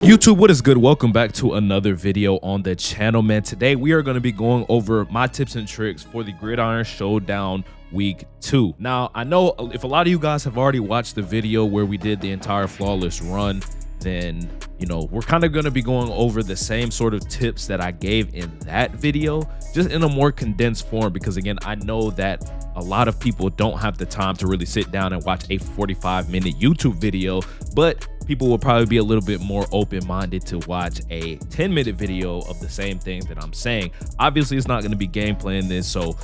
YouTube, what is good? Welcome back to another video on the channel, man. Today we are going to be going over my tips and tricks for the Gridiron Showdown week 2. Now, I know if a lot of you guys have already watched the video where we did the entire flawless run, then we're kind of going to be going over the same sort of tips that I gave in that video, just in a more condensed form, because again, I know that a lot of people don't have the time to really sit down and watch a 45-minute YouTube video, but people will probably be a little bit more open-minded to watch a 10-minute video of the same thing that I'm saying. Obviously, it's not going to be gameplay in this, so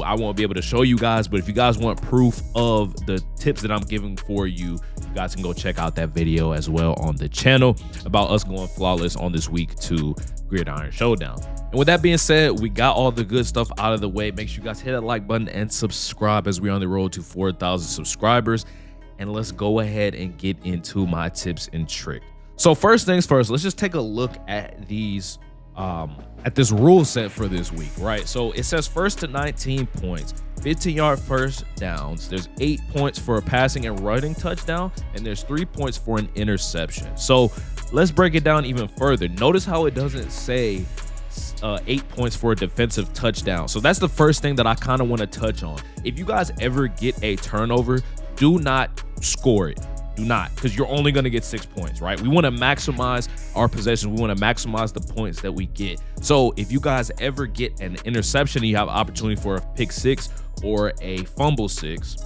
I won't be able to show you guys, but if you guys want proof of the tips that I'm giving for you, you guys can go check out that video as well on the channel about us going flawless on this week 2 Gridiron Showdown. And with that being said, we got all the good stuff out of the way. Make sure you guys hit that like button and subscribe as we're on the road to 4,000 subscribers. And let's go ahead and get into my tips and tricks. So first things first, let's just take a look at these at this rule set for this week, right? So it says first to 19 points, 15-yard first downs. There's 8 points for a passing and running touchdown, and there's 3 points for an interception. So let's break it down even further. Notice how it doesn't say 8 points for a defensive touchdown. So that's the first thing that I kind of want to touch on. If you guys ever get a turnover, do not score it. Do not, because you're only going to get 6 points, right? We want to maximize our possession. We want to maximize the points that we get. So if you guys ever get an interception and you have opportunity for a pick 6 or a fumble 6,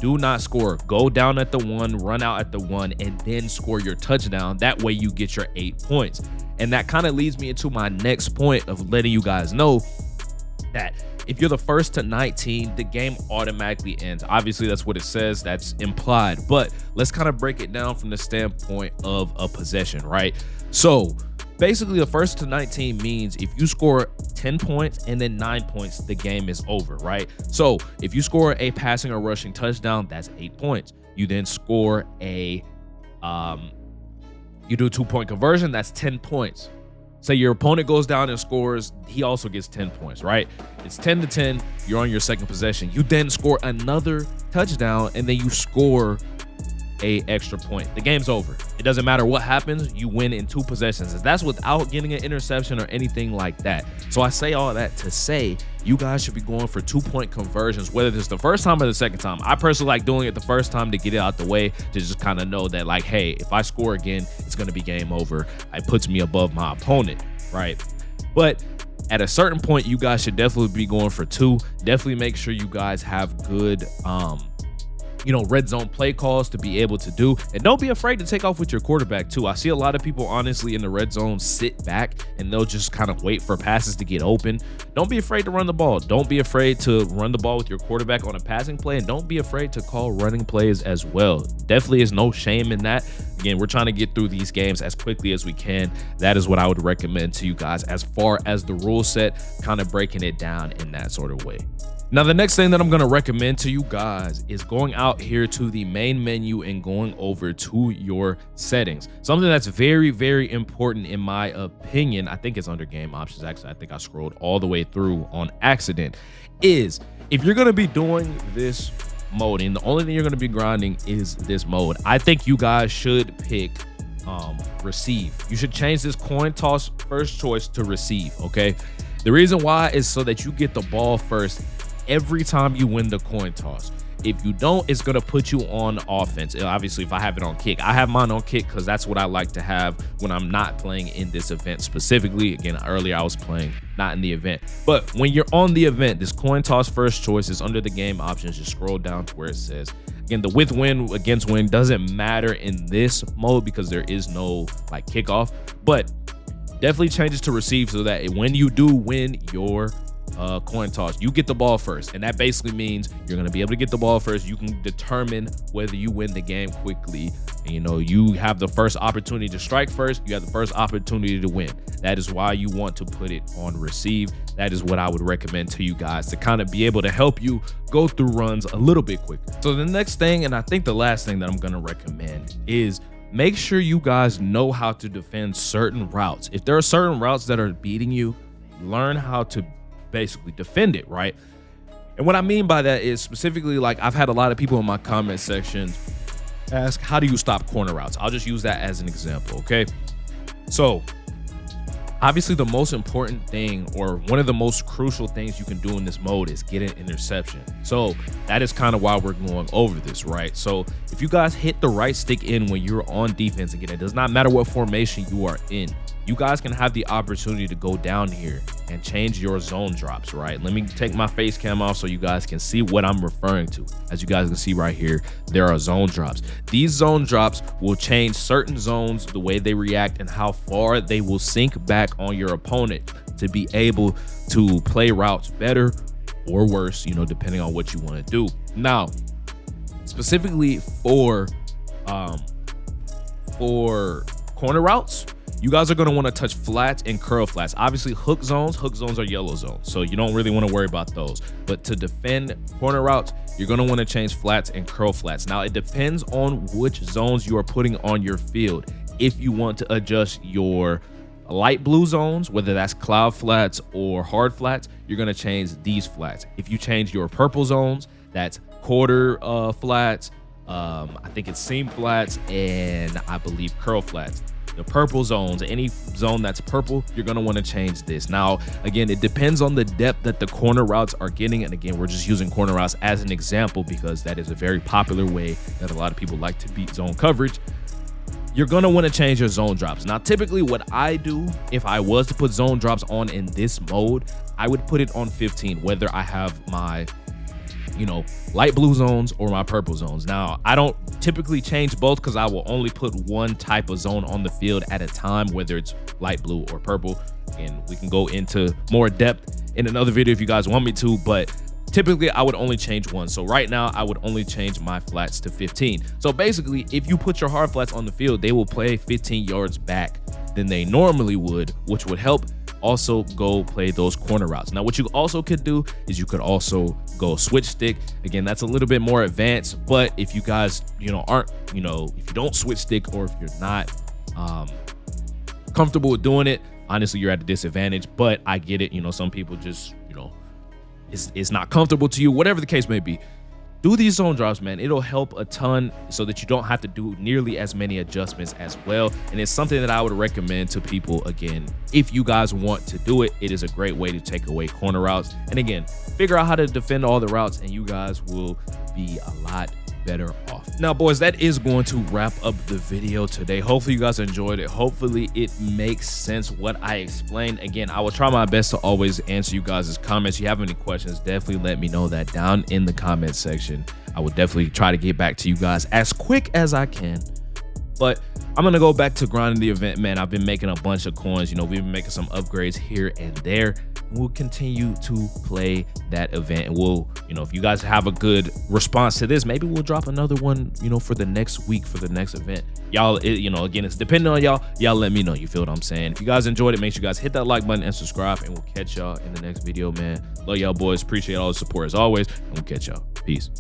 do not score. Go down at the 1, run out at the 1, and then score your touchdown. That way you get your 8 points. And that kind of leads me into my next point of letting you guys know that if you're the first to 19, the game automatically ends. Obviously, that's what it says. That's implied. But let's kind of break it down from the standpoint of a possession, right? So basically, the first to 19 means if you score 10 points and then 9 points, the game is over, right? So if you score a passing or rushing touchdown, that's 8 points. You then score a you do a 2-point conversion, that's 10 points. Say your opponent goes down and scores, he also gets 10 points, right? It's 10 to 10, you're on your second possession. You then score another touchdown, and then you score a extra point. The game's over. It doesn't matter what happens, you win in 2 possessions. And that's without getting an interception or anything like that. So I say all that to say you guys should be going for 2-point conversions, whether it's the first time or the second time. I personally like doing it the first time to get it out the way, to just kind of know that, like, hey, if I score again, it's going to be game over. It puts me above my opponent, right? But at a certain point, you guys should definitely be going for 2. Definitely make sure you guys have good red zone play calls to be able to do, and don't be afraid to take off with your quarterback too. I see a lot of people honestly in the red zone sit back and they'll just kind of wait for passes to get open. Don't be afraid to run the ball. Don't be afraid to run the ball with your quarterback on a passing play, and don't be afraid to call running plays as well. Definitely is no shame in that. Again, we're trying to get through these games as quickly as we can. That is what I would recommend to you guys as far as the rule set, kind of breaking it down in that sort of way. Now, the next thing that I'm going to recommend to you guys is going out here to the main menu and going over to your settings. Something that's very, very important in my opinion, I think it's under game options. Actually, I think I scrolled all the way through on accident, is if you're going to be doing this mode and the only thing you're going to be grinding is this mode, I think you guys should pick receive. You should change this coin toss first choice to receive, okay? The reason why is so that you get the ball first every time you win the coin toss. If you don't, it's going to put you on offense. And obviously, if I have it on kick, I have mine on kick because that's what I like to have when I'm not playing in this event specifically. Again, earlier I was playing not in the event. But when you're on the event, this coin toss first choice is under the game options. Just scroll down to where it says, again, the with win against win doesn't matter in this mode because there is no like kickoff, but definitely change it to receive so that when you do win your coin toss, you get the ball first, and that basically means you're going to be able to get the ball first. You can determine whether you win the game quickly, and you have the first opportunity to strike first. You have the first opportunity to win. That is why you want to put it on receive. That is what I would recommend to you guys to kind of be able to help you go through runs a little bit quicker. So the next thing, and I think the last thing that I'm going to recommend, is make sure you guys know how to defend certain routes. If there are certain routes that are beating you, learn how to basically defend it, right? And what I mean by that is specifically, like, I've had a lot of people in my comment section ask, how do you stop corner routes? I'll just use that as an example, okay? So obviously the most important thing, or one of the most crucial things you can do in this mode, is get an interception. So that is kind of why we're going over this, right? So if you guys hit the right stick in when you're on defense, again, it does not matter what formation you are in, you guys can have the opportunity to go down here and change your zone drops, right? Let me take my face cam off so you guys can see what I'm referring to. As you guys can see right here, there are zone drops. These zone drops will change certain zones, the way they react, and how far they will sink back on your opponent to be able to play routes better or worse, you know, depending on what you want to do. Now, specifically for corner routes, you guys are going to want to touch flats and curl flats. Obviously, hook zones are yellow zones, so you don't really want to worry about those. But to defend corner routes, you're going to want to change flats and curl flats. Now, it depends on which zones you are putting on your field. If you want to adjust your light blue zones, whether that's cloud flats or hard flats, you're going to change these flats. If you change your purple zones, that's quarter flats, I think it's seam flats, and I believe curl flats. The purple zones, any zone that's purple, you're going to want to change this. Now, again, it depends on the depth that the corner routes are getting. And again, we're just using corner routes as an example because that is a very popular way that a lot of people like to beat zone coverage. You're going to want to change your zone drops. Now, typically what I do, if I was to put zone drops on in this mode, I would put it on 15, whether I have my, you know, light blue zones or my purple zones. Now, I don't typically change both because I will only put one type of zone on the field at a time, whether it's light blue or purple. And we can go into more depth in another video if you guys want me to, but typically I would only change one. So right now I would only change my flats to 15. So basically, if you put your hard flats on the field, they will play 15 yards back than they normally would, which would help also go play those corner routes. Now, what you also could do is you could also go switch stick. Again, that's a little bit more advanced, but if you guys, you know, aren't, you know, if you don't switch stick, or if you're not comfortable with doing it, honestly, you're at a disadvantage. But I get it. You know, some people just, you know, it's not comfortable to you, whatever the case may be. Do these zone drops, man. It'll help a ton so that you don't have to do nearly as many adjustments as well. And it's something that I would recommend to people. Again, if you guys want to do it, it is a great way to take away corner routes. And again, figure out how to defend all the routes and you guys will be a lot better off. Now, boys, that is going to wrap up the video today. Hopefully you guys enjoyed it. Hopefully it makes sense what I explained. Again, I will try my best to always answer you guys' comments. If you have any questions, definitely let me know that down in the comment section. I will definitely try to get back to you guys as quick as I can. But I'm going to go back to grinding the event, man. I've been making a bunch of coins. You know, we've been making some upgrades here and there. We'll continue to play that event. And we'll, you know, if you guys have a good response to this, maybe we'll drop another one, you know, for the next week, for the next event. Y'all, you know, again, it's depending on y'all. Y'all let me know. You feel what I'm saying? If you guys enjoyed it, make sure you guys hit that like button and subscribe. And we'll catch y'all in the next video, man. Love y'all, boys. Appreciate all the support as always. And we'll catch y'all. Peace.